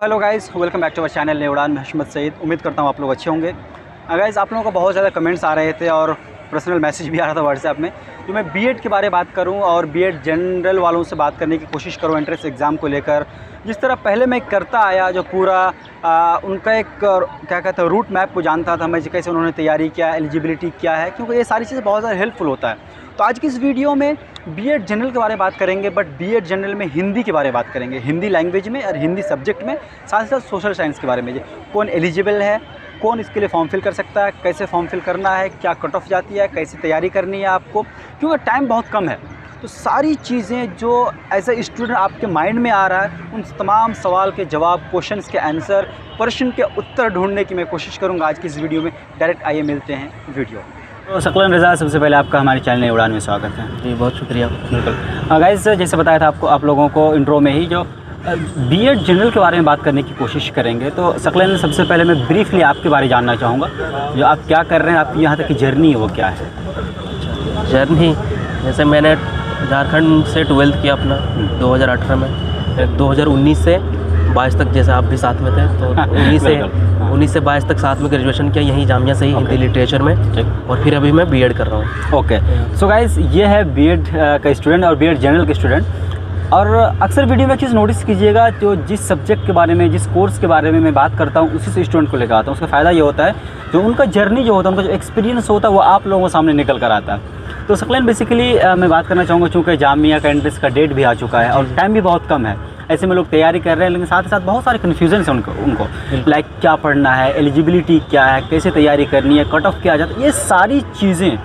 Hello guys, welcome back to our channel new Udaan. मैं हशमत सईद। उम्मीद करता हूँ आप लोग अच्छे होंगे। गाइस, आप लोगों को बहुत ज़्यादा कमेंट्स आ रहे थे और पर्सनल मैसेज भी आ रहा था व्हाट्सएप में कि मैं बीएड के बारे में बात करूं और बीएड जनरल वालों से बात करने की कोशिश करूं एंट्रेंस एग्ज़ाम को लेकर। जिस तरह पहले मैं करता आया, जो पूरा उनका एक क्या कहते हैं रूट मैप को जानता था मैं, कैसे उन्होंने तैयारी किया, एलिजिबिलिटी क्या है, क्योंकि ये सारी चीज़ें बहुत ज़्यादा हेल्पफुल होता है। तो आज की इस वीडियो में बीएड जनरल के बारे में बात करेंगे, बट बीएड जनरल में हिंदी के बारे में बात करेंगे, हिंदी लैंग्वेज में और हिंदी सब्जेक्ट में, साथ ही साथ सोशल साइंस के बारे में। कौन एलिजिबल है, कौन इसके लिए फॉर्म फिल कर सकता है, कैसे फॉर्म फिल करना है, क्या कट ऑफ जाती है, कैसे तैयारी करनी है आपको, क्योंकि टाइम बहुत कम है। तो सारी चीज़ें जो एज ए स्टूडेंट आपके माइंड में आ रहा है, उन तमाम सवाल के जवाब, क्वेश्चंस के आंसर, प्रश्न के उत्तर ढूंढने की मैं कोशिश करूँगा आज की इस वीडियो में। डायरेक्ट आइए मिलते हैं वीडियो। तो सकलन रज़ा, सबसे पहले आपका हमारे चैनल न्यू उड़ान में स्वागत है। जी, बहुत शुक्रिया। बिल्कुल गाइस, जैसे बताया था आप लोगों को इंट्रो में ही, जो बीएड जनरल के बारे में बात करने की कोशिश करेंगे। तो सकलन, सबसे पहले मैं ब्रीफली आपके बारे में जानना चाहूँगा, जो आप क्या कर रहे हैं, आपकी यहाँ तक की जर्नी है वो क्या है? जर्नी, जैसे मैंने झारखंड से 12th किया अपना 2018 में, 2019 से 22 तक, जैसे आप भी साथ में थे, तो 19 से 22 तक साथ में ग्रेजुएशन किया यहीं जामिया से ही, हिंदी लिटरेचर में, और फिर अभी मैं बीएड कर रहा हूँ। ओके, सो गाइस, ये है बीएड का स्टूडेंट और बीएड जनरल के स्टूडेंट। और अक्सर वीडियो में चीज़ नोटिस कीजिएगा, जो जिस सब्जेक्ट के बारे में, जिस कोर्स के बारे में मैं बात करता हूँ, उसी से स्टूडेंट को लेकर आता हूँ। उसका फ़ायदा ये होता है, जो उनका जर्नी जो होता है, उनका जो एक्सपीरियंस होता है, वो आप लोगों के सामने निकल कर आता है। तो सकलन, बेसिकली मैं बात करना चाहूँगा, चूँकि जामिया का एंट्रेंस का डेट भी आ चुका है और टाइम भी बहुत कम है, ऐसे में लोग तैयारी कर रहे हैं, लेकिन साथ ही साथ बहुत सारे कन्फ्यूजन है उनको लाइक क्या पढ़ना है, एलिजिबिलिटी क्या है, कैसे तैयारी करनी है, कट ऑफ क्या आ जाता है, ये सारी चीज़ें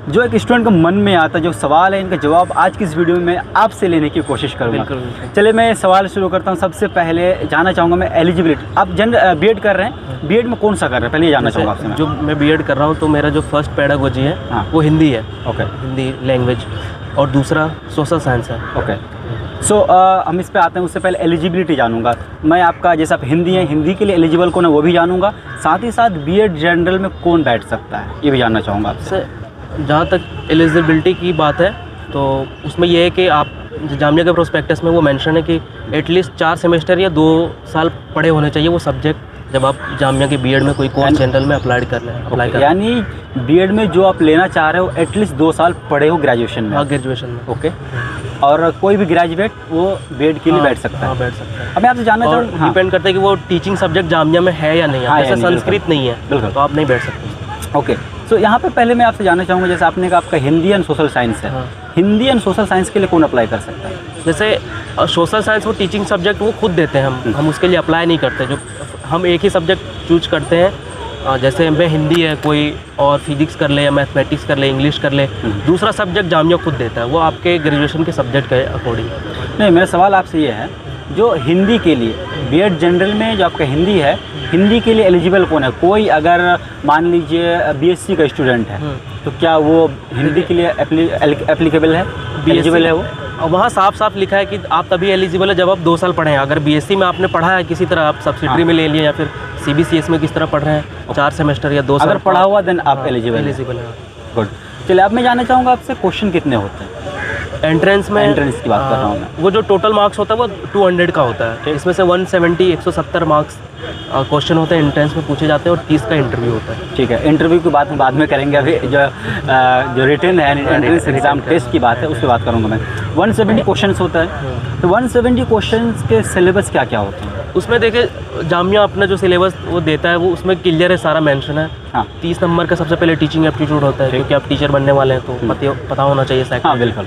जो एक स्टूडेंट के मन में आता है, जो सवाल है, इनका जवाब आज की इस वीडियो में मैं आपसे लेने की कोशिश करूँगा। चलिए, मैं सवाल शुरू करता हूँ। सबसे पहले जानना चाहूँगा मैं एलिजिबिलिटी। आप बीएड कर रहे हैं, बीएड में कौन सा कर रहे हैं, पहले ये जानना चाहूँगा आपसे। जो मैं बीएड कर रहा हूँ, तो मेरा जो फर्स्ट पेडागोजी है, वो हिंदी है। ओके, हिंदी लैंग्वेज, और दूसरा सोशल साइंस है। ओके, सो हम इस पे आते हैं। उससे पहले एलिजिबिलिटी जानूंगा मैं आपका। जैसे आप हिंदी हैं, हिंदी के लिए एलिजिबल कौन है वो भी जानूंगा, साथ ही साथ बीएड जनरल में कौन बैठ सकता है ये भी जानना चाहूँगा आपसे। जहाँ तक एलिजिबिलिटी की बात है, तो उसमें यह है कि आप जामिया के प्रोस्पेक्टस में वो मेंशन है कि एटलीस्ट 4 सेमेस्टर या 2 साल पढ़े होने चाहिए वो सब्जेक्ट, जब आप जामिया के बीएड में कोई कोर्स जनरल में अप्लाई कर लें। यानी बीएड में जो आप लेना चाह रहे हो, एटलीस्ट 2 साल पढ़े हो ग्रेजुएशन में। हाँ, ग्रेजुएशन में। ओके, और कोई भी ग्रेजुएट वो बीएड के लिए बैठ सकता है। हाँ, बैठ सकता है। अब मैं आपसे जानना चाहूँ, डिपेंड करता है कि वो टीचिंग सब्जेक्ट जामिया में है या नहीं है। जैसे संस्कृत नहीं है, बिल्कुल, तो आप नहीं बैठ सकते। ओके, सो यहाँ पे पहले मैं आपसे जानना चाहूँगा, जैसे आपने कहा आपका हिंदी एंड सोशल साइंस है, हिंदी एंड सोशल साइंस के लिए कौन अप्लाई कर सकता है? जैसे सोशल साइंस वो टीचिंग सब्जेक्ट वो खुद देते हैं, हम उसके लिए अप्लाई नहीं करते। जो हम एक ही सब्जेक्ट चूज करते हैं, जैसे मैं हिंदी है, कोई और फिजिक्स कर ले या मैथमेटिक्स कर ले, इंग्लिश कर ले, दूसरा सब्जेक्ट जामिया खुद देता है, वो आपके ग्रेजुएशन के सब्जेक्ट के अकॉर्डिंग। नहीं, मेरा सवाल आपसे ये है, जो हिंदी के लिए बीएड जनरल में जो आपका हिंदी है, हिंदी के लिए एलिजिबल कौन है? कोई अगर मान लीजिए बीएससी का स्टूडेंट है, तो क्या वो हिंदी के लिए एप्लीकेबल है, एलिजिबल है वो? और वहाँ साफ साफ लिखा है कि आप तभी एलिजिबल है जब आप 2 साल पढ़े हैं। अगर बीएससी में आपने पढ़ा है किसी तरह, आप सब्सिडरी में ले लिए, या फिर सीबीसीएस में किस तरह पढ़ रहे हैं, 4 सेमेस्टर या 2 साल अगर पढ़ा हुआ, देन आप एलिजिबल है। गुड। चलिए, अब मैं जानना चाहूँगा आपसे, क्वेश्चन कितने होते हैं एंट्रेंस में? एंट्रेंस की बात कर रहा हूँ मैं। वो जो टोटल मार्क्स होता है वो 200 का होता है। इसमें से 170 मार्क्स क्वेश्चन होते हैं, एंट्रेंस में पूछे जाते हैं, और 30 का इंटरव्यू होता है। ठीक है, इंटरव्यू की बात बाद में करेंगे। अभी जो रिटन है, एंट्रेंस एग्जाम टेस्ट की बात है, उसकी बात करूँगा मैं। 170 क्वेश्चंस होता है, तो 170 क्वेश्चंस के सिलेबस क्या क्या होते हैं? उसमें देखिए, जामिया अपना जो सिलेबस वो देता है, वो उसमें क्लियर है, सारा मेंशन है। हाँ, 30 नंबर का सबसे पहले टीचिंग एप्टीट्यूड होता है, क्योंकि आप टीचर बनने वाले हैं, तो पता होना चाहिए। हाँ, बिल्कुल।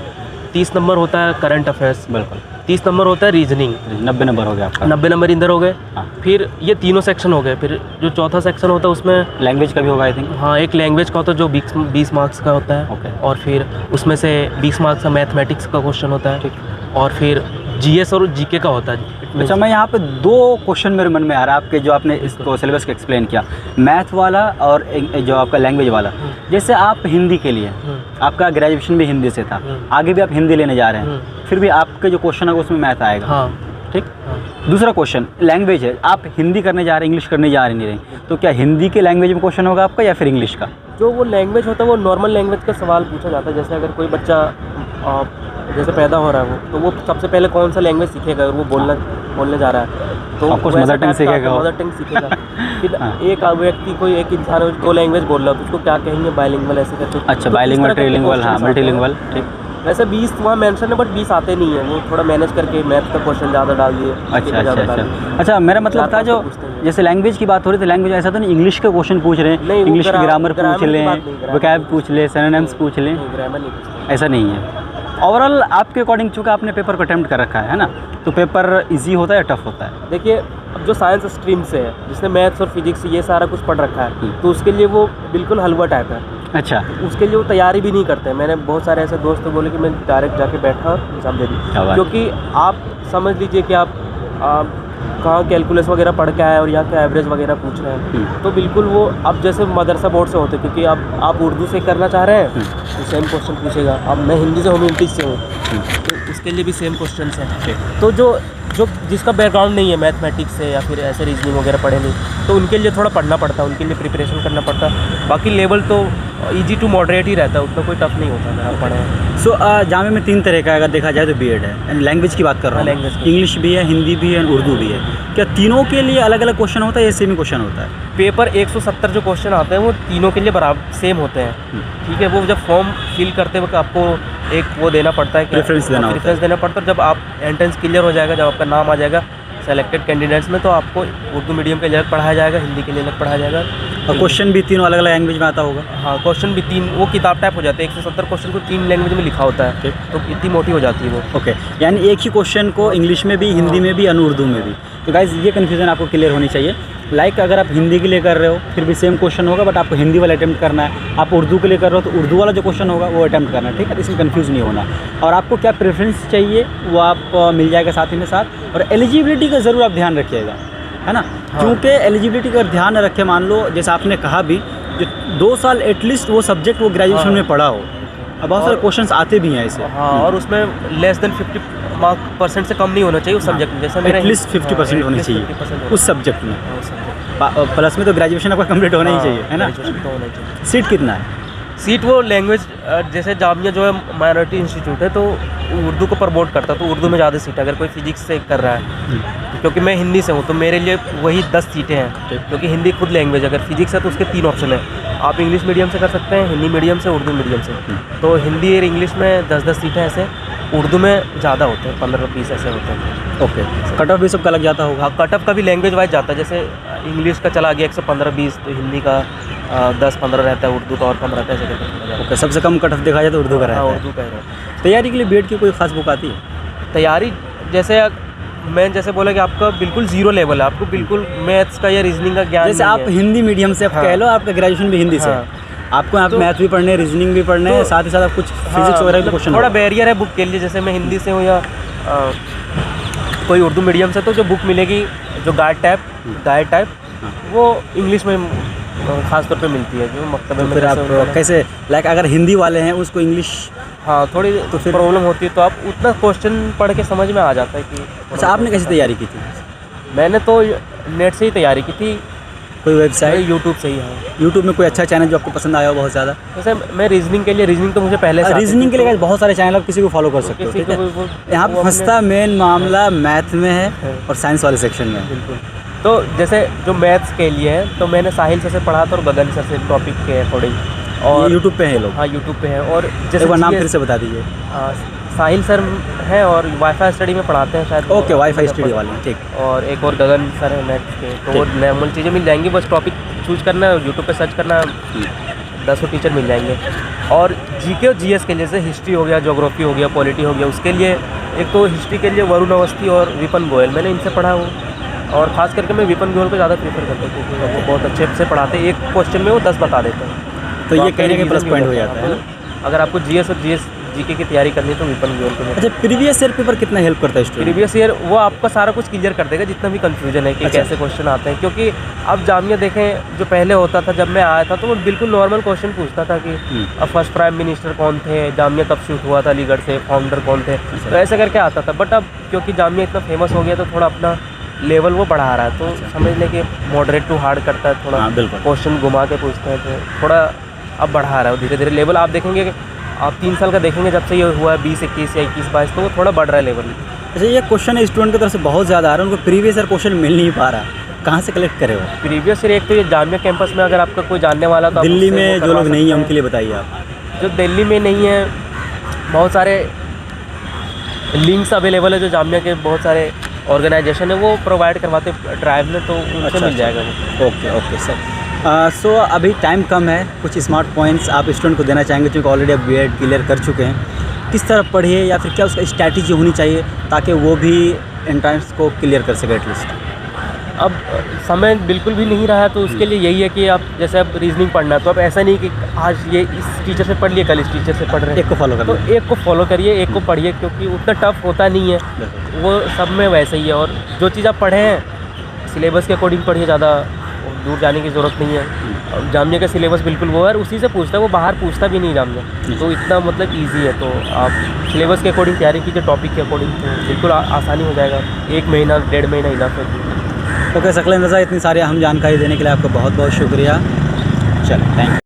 30 नंबर होता है करंट अफेयर्स। बिल्कुल। 30 नंबर होता है रीजनिंग। 90 नंबर हो गया आपका। 90 नंबर इधर हो गए। हाँ। फिर ये तीनों सेक्शन हो गए। फिर जो चौथा सेक्शन होता है उसमें लैंग्वेज का भी होगा, आई थिंक। हाँ, एक लैंग्वेज का होता है जो 20 मार्क्स का होता है। ओके। और फिर उसमें से 20 मार्क्स का मैथमेटिक्स का क्वेश्चन होता है। और फिर जीएस और जीके का होता है। अच्छा, मैं यहाँ पे 2 क्वेश्चन मेरे मन में आ रहा है आपके, जो आपने इसको सिलेबस को एक्सप्लेन किया, मैथ वाला और जो आपका लैंग्वेज वाला। जैसे आप हिंदी के लिए, आपका ग्रेजुएशन भी हिंदी से था, आगे भी आप हिंदी लेने जा रहे हैं, फिर भी आपके जो क्वेश्चन है उसमें मैथ आएगा। हाँ, ठीक। दूसरा क्वेश्चन लैंग्वेज है, आप हिंदी करने जा रहे हैं, इंग्लिश करने जा रहे नहीं, तो क्या हिंदी के लैंग्वेज में क्वेश्चन होगा आपका या फिर इंग्लिश का? जो वो लैंग्वेज होता है वो नॉर्मल लैंग्वेज का सवाल पूछा जाता है। जैसे अगर कोई बच्चा जैसे पैदा हो रहा है वो, तो वो सबसे पहले कौन सा लैंग्वेज सीखेगा, और वो बोलने जा रहा है तो कुछ मदर टंग सीखेगा, मदर टंग सीखेगा। फिर एक व्यक्ति कोई एक इंसान है दो लैंग्वेज बोल रहा है तो उसको क्या कहेंगे, बाइलिंगुअल ऐसे करके। अच्छा, बाइलिंगुअल, ट्रिलिंगुअल, हाँ, मल्टीलिंगुअल, ठीक। वैसे 20 वहाँ मेंशन है, बट 20 आते नहीं है, वो थोड़ा मैनेज करके मैथ का क्वेश्चन ज़्यादा डाल दिए। अच्छा, मेरा मतलब था जो जैसे लैंग्वेज की बात हो रही थी, लैंग्वेज ऐसा तो नहीं इंग्लिश के क्वेश्चन पूछ रहे हैं, इंग्लिश की ग्रामर पूछ लें, वोकैब पूछ लें, सिनोनिम्स पूछ लें, ग्रामर नहीं पूछते, ऐसा नहीं है। ओवरऑल आपके अकॉर्डिंग चूँकि आपने पेपर को अटेम्प्ट कर रखा है ना, तो पेपर इजी होता है या टफ होता है? देखिए, अब जो साइंस स्ट्रीम से है, जिसने मैथ्स और फिजिक्स ये सारा कुछ पढ़ रखा है, तो उसके लिए वो बिल्कुल हलवा टाइप है। अच्छा, उसके लिए वो तैयारी भी नहीं करते। मैंने बहुत सारे ऐसे दोस्त बोले कि मैं डायरेक्ट जाके बैठा और एग्ज़ाम दे दी, क्योंकि आप समझ लीजिए कि आप कहाँ कैलकुलस वगैरह पढ़ के आए और यहाँ के एवरेज वगैरह पूछ रहे हैं, तो बिल्कुल वो अब जैसे मदरसा बोर्ड से होते, क्योंकि अब आप उर्दू से करना चाह रहे हैं तो सेम क्वेश्चन पूछेगा। अब मैं हिंदी से हूँ, इंग्लिश से हूँ, तो इसके लिए भी सेम क्वेश्चन है। तो जो जिसका बैकग्राउंड नहीं है मैथमेटिक्स से या फिर ऐसे रीजनिंग वगैरह पढ़े नहीं, तो उनके लिए थोड़ा पढ़ना पड़ता है, उनके लिए प्रिपरेशन करना पड़ता है। बाकी लेवल तो इजी टू मॉडरेट ही रहता है, उतना कोई टफ नहीं होता अगर आप पढ़े। सो जामे में 3 तरह का अगर देखा जाए तो बीएड है, यानी लैंग्वेज की बात कर रहा हूँ, लैंग्वेज इंग्लिश भी है, हिंदी भी है, उर्दू भी है। क्या तीनों के लिए अलग अलग क्वेश्चन होता है या सेम ही क्वेश्चन होता है? पेपर 170 जो क्वेश्चन आते हैं वो तीनों के लिए बराबर सेम होते हैं, ठीक है। वो जब फॉर्म फिल करते वक्त आपको एक वो देना पड़ता है, प्रेफरेंस देना पड़ता है। जब आप एंट्रेंस क्लियर हो जाएगा, जब आपका नाम आ जाएगा सेलेक्टेड कैंडिडेट्स में, तो आपको उर्दू मीडियम के लिए अलग पढ़ाया जाएगा, हिंदी के लिए अलग पढ़ाया जाएगा। और क्वेश्चन भी तीनों अलग अलग लैंग्वेज में आता होगा? हाँ, क्वेश्चन भी 3 वो किताब टाइप हो जाते हैं। 170 क्वेश्चन को 3 लैंग्वेज में लिखा होता है, तो इतनी मोटी हो जाती है वो। ओके, यानी एक ही क्वेश्चन को इंग्लिश में भी, हिंदी में भी, उर्दू में भी। तो गाइस ये कन्फ्यूज़न आपको क्लियर होनी चाहिए। लाइक अगर आप हिंदी के लिए कर रहे हो फिर भी सेम क्वेश्चन होगा, बट आपको हिंदी वाला अटैम्प्ट करना है। आप उर्दू के लिए कर रहे हो तो उर्दू वाला जो क्वेश्चन होगा वो अटैम्प्ट करना है, ठीक है। इसमें कंफ्यूज नहीं होना। और आपको क्या प्रेफरेंस चाहिए वो आप मिल जाएगा साथ ही में साथ। और एलिजिबिलिटी का ज़रूर आप ध्यान रखिएगा, है ना। क्योंकि एलिजिबिलिटी का ध्यान रखें, मान लो जैसे आपने कहा भी, जो 2 साल एटलीस्ट वो सब्जेक्ट वो ग्रेजुएशन में पढ़ा हो। अब बहुत सारे क्वेश्चंस आते भी हैं ऐसे। हाँ, और उसमें लेस देन 50% से कम नहीं होना चाहिए उस सब्जेक्ट में। जैसे एटलीस्ट 50% होनी चाहिए उस सब्जेक्ट में। प्लस में तो ग्रेजुएशन आपका कंप्लीट होना ही चाहिए, है ना। सीट कितना है? सीट वो लैंग्वेज जैसे जामिया जो है माइनॉरिटी इंस्टीट्यूट है, तो उर्दू को प्रमोट करता है, तो उर्दू में ज़्यादा सीट है। अगर कोई फिजिक्स से कर रहा है, क्योंकि मैं हिंदी से हूँ, तो मेरे लिए वही 10 सीटें हैं, क्योंकि हिंदी खुद लैंग्वेज। अगर फिजिक्स है तो उसके 3 ऑप्शन है, आप इंग्लिश मीडियम से कर सकते हैं, हिंदी मीडियम से, उर्दू मीडियम से। तो हिंदी और इंग्लिश में 10-10 सीटें ऐसे, उर्दू में ज़्यादा होते हैं, 15-20 ऐसे होते हैं। ओके, कट ऑफ भी सबका लग जाता होगा? हाँ, कट ऑफ का भी लैंग्वेज वाइज जाता है। जैसे इंग्लिश का चला गया 115-20, तो हिंदी का 10-15 रहता है, उर्दू का और कम रहता है, ऐसे करके। ओके, सबसे कम कट ऑफ देखा जाए तो उर्दू का रहता है। उर्दू का ही रहता है। तैयारी के लिए बीएड की कोई खास बुक आती है? तैयारी जैसे मैं जैसे बोला कि आपका बिल्कुल जीरो लेवल है, आपको बिल्कुल मैथ्स का या रीजनिंग का ज्ञान जैसे आप हिंदी मीडियम से कह लो, आपका ग्रेजुएशन भी हिंदी से, आपको यहाँ पे मैथ भी पढ़ने, रीजनिंग भी पढ़ने हैं, साथ ही साथ आप कुछ फिजिक्स वगैरह भी क्वेश्चन। थोड़ा बैरियर है बुक के लिए। जैसे मैं हिंदी से हूँ या कोई उर्दू मीडियम से, तो जो बुक मिलेगी जो गाइड टाइप वो इंग्लिश में खास तौर पे मिलती है, जो मकतबे में। फिर आप कैसे, लाइक अगर हिंदी वाले हैं उसको इंग्लिश, हाँ, थोड़ी तो फिर प्रॉब्लम होती है, तो आप उतना क्वेश्चन पढ़ के समझ में आ जाता है कि। अच्छा, आपने कैसे तैयारी की थी? मैंने तो नेट से ही तैयारी की थी। कोई वेबसाइट? यूट्यूब से ही। हाँ, यूट्यूब में कोई अच्छा चैनल जो आपको पसंद आया हो बहुत ज़्यादा? जैसे मैं रीजनिंग के लिए, रीजनिंग तो मुझे पहले से रीजनिंग के लिए बहुत सारे चैनल आप किसी को फॉलो कर सकते हो, ठीक है। यहाँ पर फंसता मेन मामला मैथ में है और साइंस वाले सेक्शन में। बिल्कुल। तो जैसे जो मैथ्स के लिए है, तो मैंने साहिल सर से पढ़ा था और गगन सर से टॉपिक के अकॉर्डिंग। और यूट्यूब पे हैं लोग? हाँ, यूट्यूब पे हैं। और जैसे एक बार नाम फिर से बता दीजिए। साहिल सर हैं और वाईफाई स्टडी में पढ़ाते हैं शायद। ओके, वाईफाई स्टडी वाले, ठीक। और एक और गगन सर है मैथ्स के, तो वो नॉर्मल चीज़ें मिल जाएंगी, बस टॉपिक चूज करना है, यूट्यूब पे सर्च करना है, 10 टीचर मिल जाएंगे। और जीके और जीएस के लिए, जैसे हिस्ट्री हो गया, ज्योग्राफी हो गया, पॉलिटी हो गया, उसके लिए एक तो हिस्ट्री के लिए वरुण अवस्थी और विपन गोयल, मैंने इनसे पढ़ा हूँ। और ख़ास करके मैं विपन गोयल को ज़्यादा प्रीफर करता हूँ, क्योंकि वो बहुत अच्छे से पढ़ाते हैं, एक क्वेश्चन में वो 10 बता देते हैं। तो ये कहने के प्लस पॉइंट हो जाता है। अगर आपको जीएस और जीके की तैयारी करनी है तो विपन गोयल को। अच्छा, प्रीवियस ईयर पेपर कितना हेल्प करता है स्टूडेंट? प्रीवियस ईयर वो आपका सारा कुछ क्लियर कर देगा, जितना भी कंफ्यूजन है कि कैसे क्वेश्चन आते हैं। क्योंकि अब जामिया देखें, जो पहले होता था, जब मैं आया था, तो वो बिल्कुल नॉर्मल क्वेश्चन पूछता था कि अब फर्स्ट प्राइम मिनिस्टर कौन थे, जामिया कब शूट हुआ था अलीगढ़ से, फाउंडर कौन थे, तो ऐसे करके आता था। बट अब क्योंकि जामिया इतना फेमस हो गया, तो थोड़ा अपना लेवल वो बढ़ा रहा है, तो समझ लें कि मॉडरेट टू हार्ड करता है, थोड़ा क्वेश्चन घुमा के पूछते हैं, तो थोड़ा अब बढ़ा रहा है धीरे धीरे लेवल। आप देखेंगे कि आप 3 साल का देखेंगे जब से ये हुआ है 20, 21 या 21, 22, तो वो थोड़ा बढ़ रहा है लेवल। अच्छा, ये क्वेश्चन स्टूडेंट की तरफ से बहुत ज़्यादा आ रहा है, उनको प्रीवियस ईयर क्वेश्चन मिल नहीं पा रहा, कहाँ से कलेक्ट करे हो? प्रीवियस ईयर एक तो ये जामिया कैंपस में अगर आपका कोई जानने वाला तो आप दिल्ली उससे में वो जो करवा लोग नहीं है सकते उनके लिए बताइए आप। हैं। जो दिल्ली में नहीं है, बहुत सारे लिंक्स अवेलेबल है, जो जामिया के बहुत सारे ऑर्गेनाइजेशन है वो प्रोवाइड करवाते ड्राइव में, तो उनसे मिल जाएगा वो। Okay okay sir. सो अभी टाइम कम है, कुछ स्मार्ट पॉइंट्स आप स्टूडेंट को देना चाहेंगे क्योंकि ऑलरेडी आप बीएड क्लियर कर चुके हैं, किस तरह पढ़िए या फिर क्या उसका स्ट्रैटेजी होनी चाहिए ताकि वो भी एंट्रेंस को क्लियर कर सके एटलीस्ट? अब समय बिल्कुल भी नहीं रहा है, तो उसके लिए यही है कि आप जैसे अब रीजनिंग पढ़ना है तो अब ऐसा नहीं कि आज ये इस टीचर से पढ़ लिए, कल इस टीचर से पढ़ रहे हैं, एक को फॉलो तो करना। एक को फॉलो करिए, एक को पढ़िए, क्योंकि उतना टफ होता नहीं है, वो सब में वैसे ही है। और जो चीज़ आप पढ़े हैं सिलेबस के अकॉर्डिंग पढ़िए, ज़्यादा दूर जाने की ज़रूरत नहीं है। और जामिया का सिलेबस बिल्कुल वो है, उसी से पूछता है, वो बाहर पूछता भी नहीं जामिया, तो इतना मतलब ईजी है। तो आप सिलेबस के अकॉर्डिंग तैयारी कीजिए, टॉपिक के अकॉर्डिंग, तो बिल्कुल आसानी हो जाएगा। 1 महीना 1.5 महीना इनफ है। ओके सकलेन रज़ा, इतनी सारी अहम जानकारी देने के लिए आपका बहुत बहुत शुक्रिया। चलो, थैंक यू।